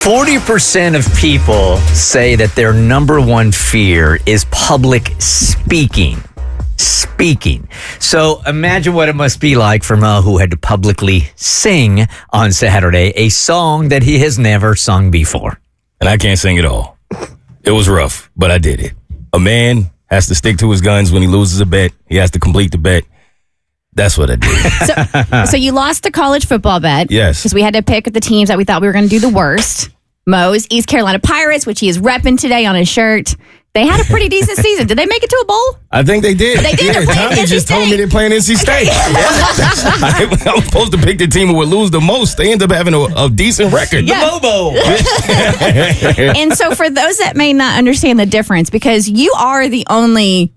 40% of people say that their number one fear is public speaking. So imagine what it must be like for Mo, who had to publicly sing on Saturday a song that he has never sung before. And I can't sing at all. It was rough, but I did it. A man has to stick to his guns. When he loses a bet, he has to complete the bet. That's what I did. So you lost the college football bet. Yes. Because we had to pick the teams that we thought we were going to do the worst. Mo's East Carolina Pirates, which he is repping today on his shirt. They had a pretty decent season. Did they make it to a bowl? I think they did. They did. Yeah, They're playing Tommy NC just told me State. they're playing NC State. I was supposed to pick the team who would lose the most. They end up having a decent record. Yeah. The Bobo. And so for those that may not understand the difference, because you are the only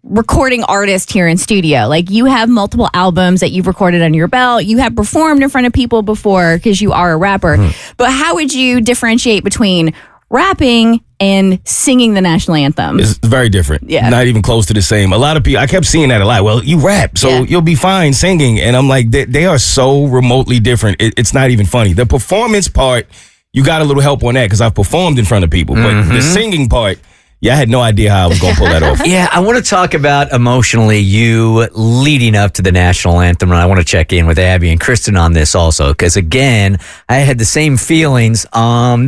recording artist here in studio. Like, you have multiple albums that you've recorded under your belt. You have performed in front of people before because you are a rapper. But how would you differentiate between rapping and singing the national anthem? It's very different. Yeah. Not even close to the same. A lot of people, I kept seeing that a lot. Well, you rap, so Yeah. you'll be fine singing. And I'm like, they are so remotely different. It's not even funny. The performance part, you got a little help on that because I've performed in front of people. But the singing part, I had no idea how I was going to pull that off. Yeah, I want to talk about emotionally you leading up to the national anthem, and I want to check in with Abby and Kristen on this also, because again, I had the same feelings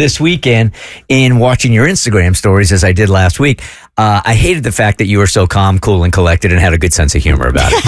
this weekend in watching your Instagram stories as I did last week. I hated the fact that you were so calm, cool, and collected and had a good sense of humor about it.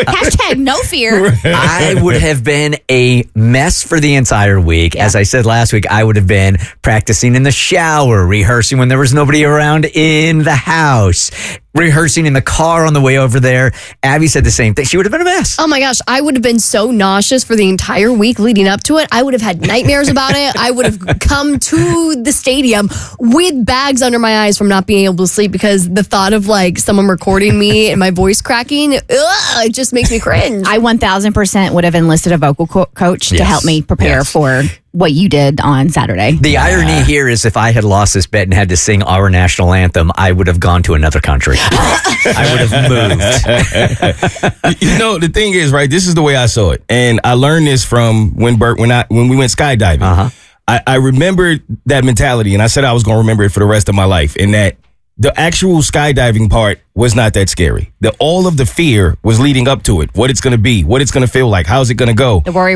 Hashtag no fear. I would have been a mess for the entire week. As I said last week, I would have been practicing in the shower, rehearsing when there was nobody around in the house, rehearsing in the car on the way over there. Abby said the same thing. She would have been a mess. Oh my gosh, I would have been so nauseous for the entire week leading up to it. I would have had nightmares about it. I would have come to the stadium with bags under my eyes from not being able to sleep because the thought of like someone recording me and my voice cracking, it just makes me cringe. I 1000% would have enlisted a vocal coach to Yes. help me prepare Yes. for what you did on Saturday. The irony here is if I had lost this bet and had to sing our national anthem, I would have gone to another country. I would have moved. You know, the thing is, right, this is the way I saw it. And I learned this from when Bert, when we went skydiving. I remembered that mentality, and I said I was going to remember it for the rest of my life, and that the actual skydiving part was not that scary. All of the fear was leading up to it. What it's going to be, what it's going to feel like, how's it going to go. The worry.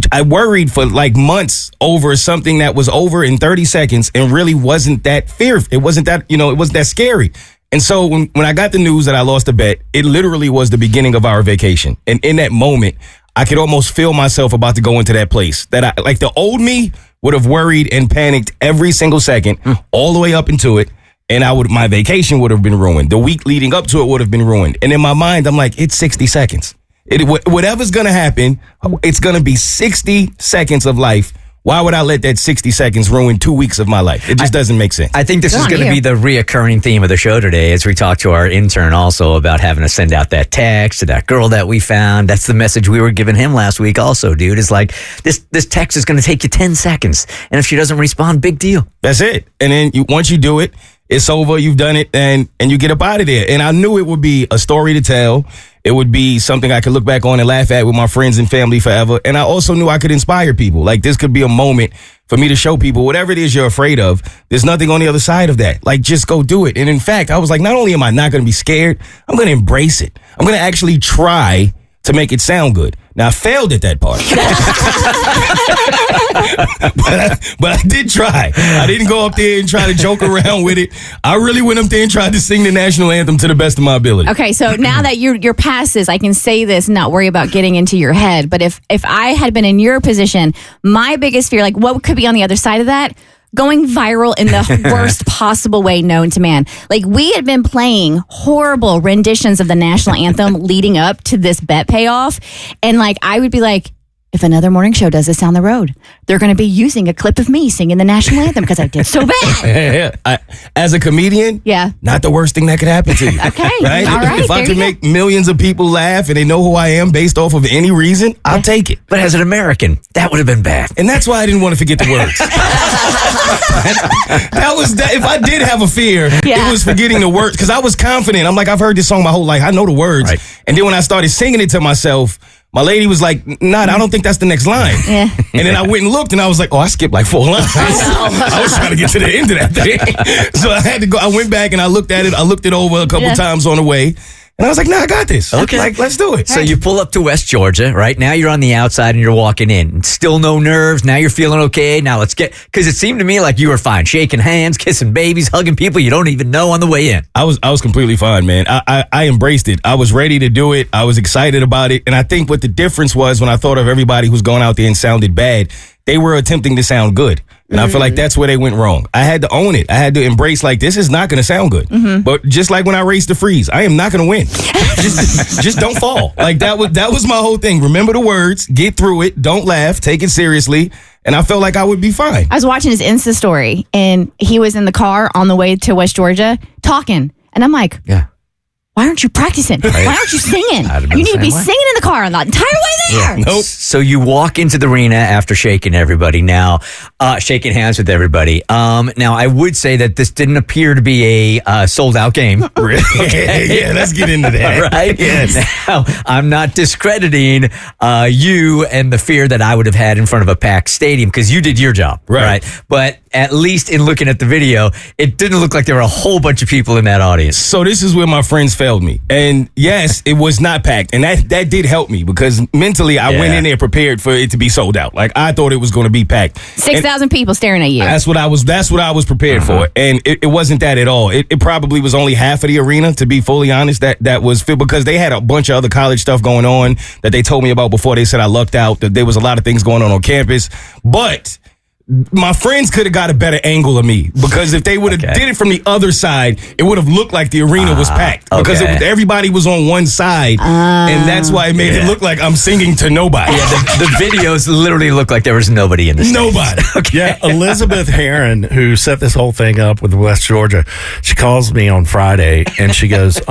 I worried for like months over something that was over in 30 seconds and really wasn't that fearful. It wasn't that, it wasn't that scary. And so when I got the news that I lost a bet, it literally was the beginning of our vacation. And in that moment, I could almost feel myself about to go into that place that like the old me would have worried and panicked every single second all the way up into it. And my vacation would have been ruined. The week leading up to it would have been ruined. And in my mind, I'm like, it's 60 seconds. Whatever's going to happen, it's going to be 60 seconds of life. Why would I let that 60 seconds ruin 2 weeks of my life? It just doesn't make sense. I think this Good is on going to you. be the reoccurring theme of the show today as we talk to our intern also about having to send out that text to that girl that we found. That's the message we were giving him last week also, dude. It's like, this text is going to take you 10 seconds. And if she doesn't respond, big deal. That's it. And then once you do it, it's over. You've done it, and you get up out of there. And I knew it would be a story to tell. It would be something I could look back on and laugh at with my friends and family forever. And I also knew I could inspire people. Like, this could be a moment for me to show people whatever it is you're afraid of, there's nothing on the other side of that. Like, just go do it. And in fact, I was like, not only am I not going to be scared, I'm going to embrace it. I'm going to actually try to make it sound good. Now, I failed at that part. but I did try. I didn't go up there and try to joke around with it. I really went up there and tried to sing the national anthem to the best of my ability. Okay, so now that you're past this, I can say this and not worry about getting into your head. But if I had been in your position, my biggest fear, like what could be on the other side of that? Going viral in the worst possible way known to man. Like, we had been playing horrible renditions of the national anthem leading up to this bet payoff. And like, I would be like, if another morning show does this down the road, they're going to be using a clip of me singing the national anthem because I did so bad. As a comedian, not the worst thing that could happen to you. Okay, right? all right. If I can make millions of people laugh and they know who I am based off of any reason, I'll take it. But as an American, that would have been bad. And that's why I didn't want to forget the words. If I did have a fear, it was forgetting the words because I was confident. I'm like, I've heard this song my whole life. I know the words. Right. And then when I started singing it to myself, My lady was like, nah, I don't think that's the next line. Yeah. And then I went and looked, and I was like, oh, I skipped like 4 lines. I was trying to get to the end of that thing. So I had to go. I went back and I looked at it. I looked it over a couple times on the way. And I was like, nah, I got this. Okay. Like, let's do it. So you pull up to West Georgia, right? Now you're on the outside and you're walking in. Still no nerves. Now you're feeling okay. Now let's get, because it seemed to me like you were fine. Shaking hands, kissing babies, hugging people you don't even know on the way in. I was completely fine, man. I embraced it. I was ready to do it. I was excited about it. And I think what the difference was when I thought of everybody who's going out there and sounded bad, they were attempting to sound good. And I feel like that's where they went wrong. I had to own it. I had to embrace, like, this is not going to sound good. But just like when I raced the freeze, I am not going to win. just don't fall. Like, that was my whole thing. Remember the words, get through it, don't laugh, take it seriously. And I felt like I would be fine. I was watching his Insta story, and he was in the car on the way to West Georgia talking. And I'm like, Yeah. why aren't you practicing? Why aren't you singing? You need to be singing in the car the entire way there. Nope. So you walk into the arena after shaking everybody now, shaking hands with everybody. Now, I would say that this didn't appear to be a sold out game. Really? Yeah, let's get into that. Right? Yes. Now, I'm not discrediting you and the fear that I would have had in front of a packed stadium because you did your job. Right. But at least in looking at the video, it didn't look like there were a whole bunch of people in that audience. So this is where my friends failed me. And yes, it was not packed. And that did help me because mentally I went in there prepared for it to be sold out. Like I thought it was going to be packed. 6,000 people staring at you. That's what I was prepared for. And it wasn't that at all. It probably was only half of the arena, to be fully honest, that was filled because they had a bunch of other college stuff going on that they told me about before they said I lucked out, that there was a lot of things going on campus. But my friends could have got a better angle of me because if they would have did it from the other side, it would have looked like the arena was packed because everybody was on one side, and that's why it made it look like I'm singing to nobody. Yeah, the videos literally look like there was nobody in the stadium. Nobody. Yeah, Elizabeth Heron, who set this whole thing up with West Georgia, she calls me on Friday and she goes,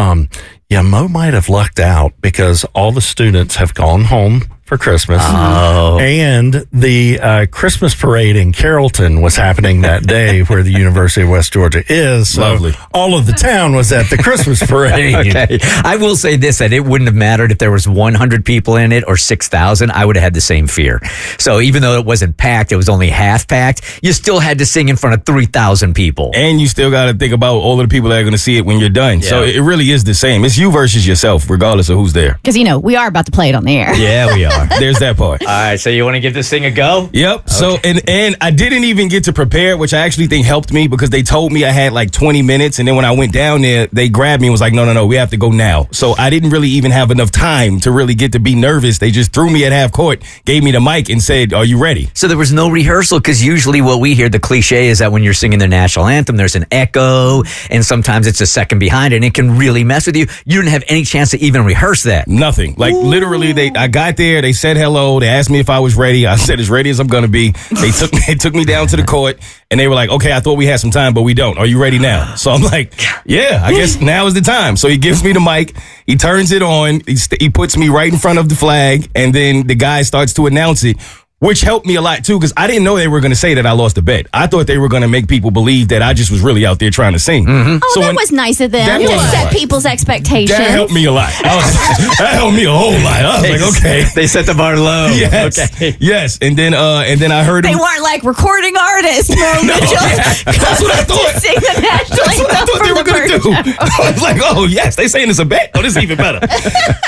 yeah, Mo might have lucked out because all the students have gone home for Christmas. Oh. And the Christmas parade in Carrollton was happening that day where the University of West Georgia is. So Lovely. all of the town was at the Christmas parade. Okay. I will say this, that it wouldn't have mattered if there was 100 people in it or 6,000. I would have had the same fear. So even though it wasn't packed, it was only half packed, you still had to sing in front of 3,000 people. And you still got to think about all of the people that are going to see it when you're done. So it really is the same. It's you versus yourself, regardless of who's there. Because, we are about to play it on the air. Yeah, we are. There's that part. All right, so you want to give this thing a go? Yep. Okay. So and I didn't even get to prepare, which I actually think helped me because they told me I had like 20 minutes, and then when I went down there, they grabbed me and was like, no, we have to go now. So I didn't really even have enough time to really get to be nervous. They just threw me at half court, gave me the mic, and said, "Are you ready?" So there was no rehearsal because usually what we hear, the cliche is that when you're singing the national anthem, there's an echo, and sometimes it's a second behind it, and it can really mess with you. You didn't have any chance to even rehearse that. Nothing. Like literally, I got there, they said hello, they asked me if I was ready. I said as ready as I'm gonna be. They took me down to the court, and they were like, "Okay, I thought we had some time, but we don't. Are you ready now?" So I'm like, "Yeah, I guess now is the time." So he gives me the mic, he turns it on, he puts me right in front of the flag, and then the guy starts to announce it. Which helped me a lot, too, because I didn't know they were going to say that I lost a bet. I thought they were going to make people believe that I just was really out there trying to sing. Oh, so that was nice of them to set people's expectations. That helped me a lot. That helped me a whole lot. I was like, okay. They set the bar low. Yes. Okay. Yes. And then I heard they weren't like recording artists, Mo Mitchell. That's what I thought. Sing the national That's what I thought they were going to do. I was like, oh, yes. They saying it's a bet. Oh, this is even better.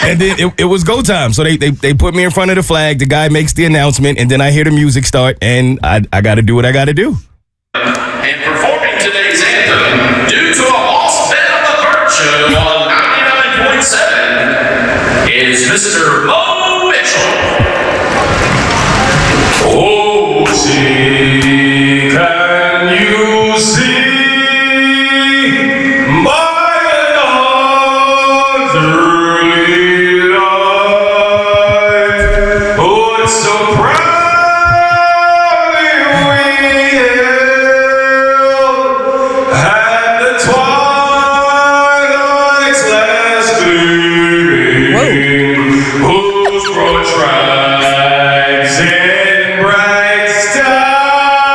And then it was go time. So they put me in front of the flag. The guy makes the announcement. And then I hear the music start, and I got to do what I got to do. And performing today's anthem, due to a lost bet on the Bert Show on 99.7, is Mr. Mo Mitchell. Oh, see, can you see by another early light? Oh, it's so proud. Whose broad tribes and bright stars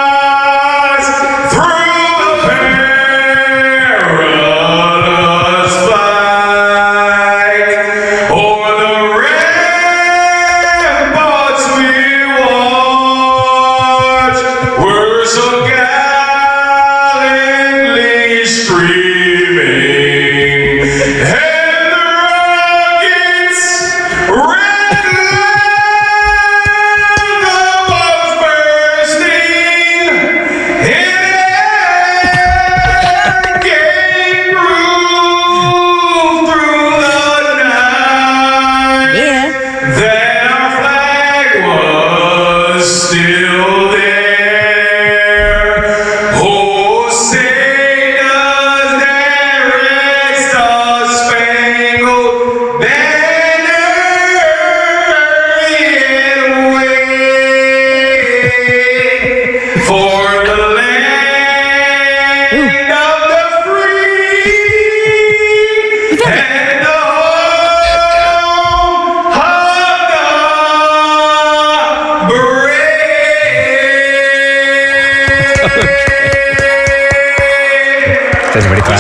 Everybody clap.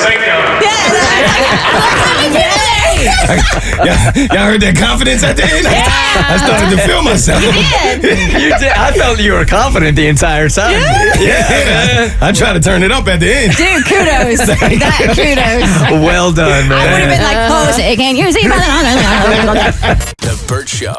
Thank you. Y'all heard that confidence at the end? I started to feel myself. You did. I felt you were confident the entire time. Yeah. I try to turn it up at the end. Dude, kudos. Kudos. Well done, man. I would have been like, oh, can you see? The Bert Show.